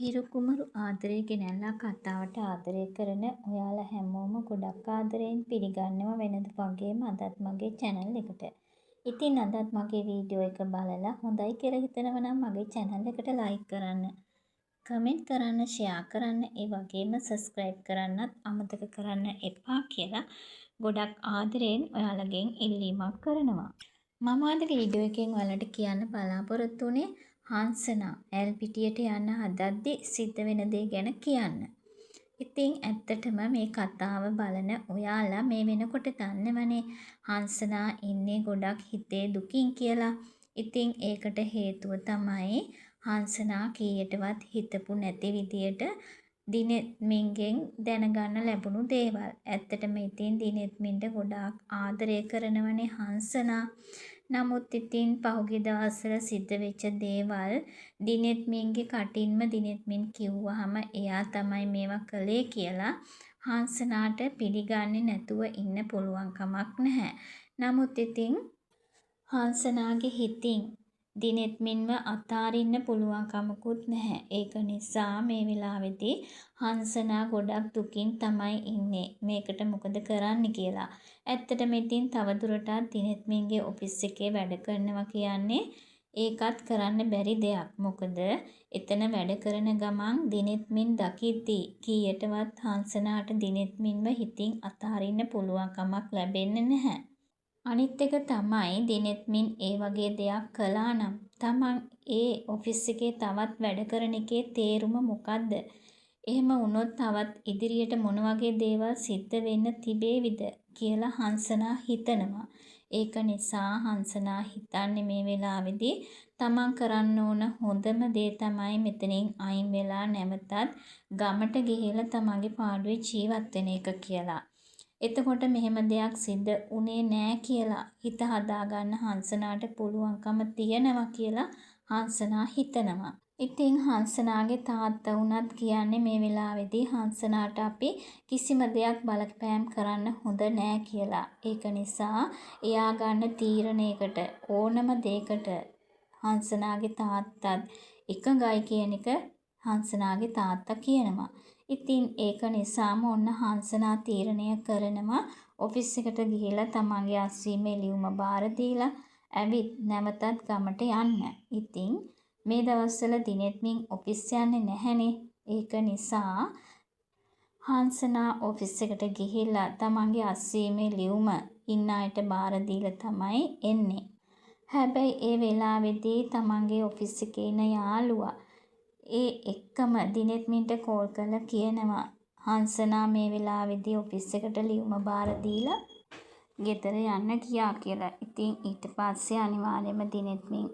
හිරු කුමරු ආදරේ ගෙනල්ලා කතාවට ආදරය කරන ඔයාලා හැමෝම ගොඩක් ආදරයෙන් පිළිගන්නවා වෙනද වගේම අදත් මගේ channel එකට. ඉතින් අදත් මගේ වීඩියෝ එක බලලා හොඳයි කියලා හිතනවා නම් මගේ channel එකට like කරන්න, comment කරන්න, share කරන්න, ඒ වගේම subscribe කරන්නත් අමතක කරන්න එපා කියලා ගොඩක් ආදරයෙන් ඔයාලගෙන් ඉල්ලීමක් කරනවා. මම අද වීඩියෝ එකෙන් ඔයාලට කියන්න බලාපොරොත්තු වුණේ හංසනා ඇල්පිටියට යන්න හදද්දි සිද්ධ වෙන දේ ගැන කියන්න. ඉතින් ඇත්තටම මේ කතාව බලන ඔයාලා මේ වෙනකොට දන්නවනේ හංසනා ඉන්නේ ගොඩක් හිතේ දුකින් කියලා. ඉතින් ඒකට හේතුව තමයි හංසනා කීයටවත් හිතපු නැති විදියට දිනෙත්මින්ගෙන් දැනගන්න ලැබුණු දේවල්. ඇත්තටම ඉතින් දිනෙත්මින්ට ගොඩාක් ආදරය කරනවනේ හංසනා. නමුත් ඉතින් පහුගිය දවස්වල සිද්ධ වෙච්ච දේවල් දිනෙත්මින්ගේ කටින්ම දිනෙත්මින් කිව්වහම එයා තමයි මේවා කළේ කියලා හංසනාට පිළිගන්නේ නැතුව ඉන්න පුළුවන් කමක් නැහැ. නමුත් ඉතින් හංසනාගේ හිතින් දිනෙත්මින්ව අතාරින්න පුළුවන් කමකුත් නැහැ. ඒක නිසා මේ වෙලාවේදී හංසනා ගොඩක් දුකින් තමයි ඉන්නේ. මේකට මොකද කරන්න කියලා. ඇත්තටම ඉතින් තවදුරටත් දිනෙත්මින්ගේ ඔෆිස් එකේ වැඩ කරනවා කියන්නේ ඒකත් කරන්න බැරි දෙයක්. මොකද එතන වැඩ කරන ගමන් දිනෙත්මින් දකිද්දී කීයටවත් හංසනාට දිනෙත්මින්ව හිතින් අතාරින්න පුළුවන් කමක් ලැබෙන්නේ නැහැ. අනිත් එක තමයි දිනෙත්මින් ඒ වගේ දෙයක් කළා නම් තමන් ඒ ඔෆිස් එකේ තවත් වැඩ කරන එකේ තේරුම මොකද්ද? එහෙම වුණොත් තවත් ඉදිරියට මොන වගේ දේවල් සිද්ධ වෙන්න තිබේවිද කියලා හංසනා හිතනවා. ඒක නිසා හංසනා හිතන්නේ මේ වෙලාවේදී තමන් කරන්න ඕන හොඳම දේ තමයි මෙතනින් අයින් වෙලා නැවතත් ගමට ගිහිල්ලා තමන්ගේ පාඩුවේ ජීවත් වෙන එක කියලා. එතකොට මෙහෙම දෙයක් සිද්ධ උනේ නෑ කියලා හිත හදාගන්න හංසනාට පුළුවන්කම තියෙනවා කියලා හංසනා හිතනවා. ඉතින් හංසනාගේ තාත්තා වුණත් කියන්නේ මේ වෙලාවේදී හංසනාට අපි කිසිම දෙයක් බලපෑම් කරන්න හොඳ නෑ කියලා. ඒක නිසා එයා ගන්න තීරණයකට ඕනම දෙයකට හංසනාගේ තාත්තත් එකඟයි කියන එක හංසනාගේ තාත්තා කියනවා. ඉතින් ඒක නිසාම ඔන්න හංසනා තීරණය කරනවා ඔෆිස් එකට ගිහිල්ලා තමන්ගේ අස්වීමේ ලියුම බාර දීලා ඇවිත් නැවතත් ගමට යන්න. ඉතින් මේ දවස්වල දිනෙත්මින් ඔෆිස් යන්නේ නැහැනේ. ඒක නිසා හංසනා ඔෆිස් එකට ගිහිල්ලා තමන්ගේ අස්වීමේ ලියුම ඉන්න අයට බාර දීලා තමයි එන්නේ. හැබැයි ඒ වෙලාවේදී තමන්ගේ ඔෆිස් එකේ ඉන්න යාළුවා ඒ එක්කම දිනෙත්මින්ට කෝල් කරලා කියනවා හංසනා මේ වෙලාවේදී ඔෆිස් එකට ලියුම බාර දීලා ගෙදර යන්න ගියා කියලා. ඉතින් ඊට පස්සේ අනිවාර්යයෙන්ම දිනෙත්මින්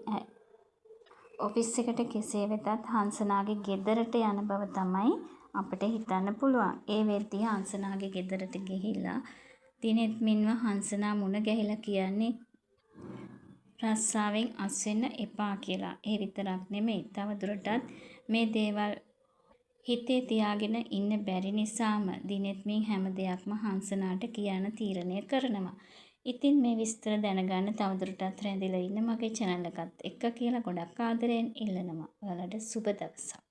ඔෆිස් එකට කෙසේ වෙතත් හංසනාගේ ගෙදරට යන බව තමයි අපිට හිතන්න පුළුවන්. ඒ වෙද්දී හංසනාගේ ගෙදරට ගිහිල්ලා දිනෙත්මින්ව හංසනා මුණ ගැහිලා කියන්නේ රස්සාවෙන් අස් වෙන්න එපා කියලා. ඒ විතරක් නෙමෙයි තවදුරටත් මේ දේවල් හිතේ තියාගෙන ඉන්න බැරි නිසාම දිනෙත්මින් හැම දෙයක්ම හංසනාට කියන්න තීරණය කරනවා. ඉතින් මේ විස්තර දැනගන්න තවදුරටත් රැඳිලා ඉන්න මගේ channel එකත් එක්ක කියලා ගොඩක් ආදරයෙන් ඉල්ලනවා. ඔයාලට සුබ දවසක්.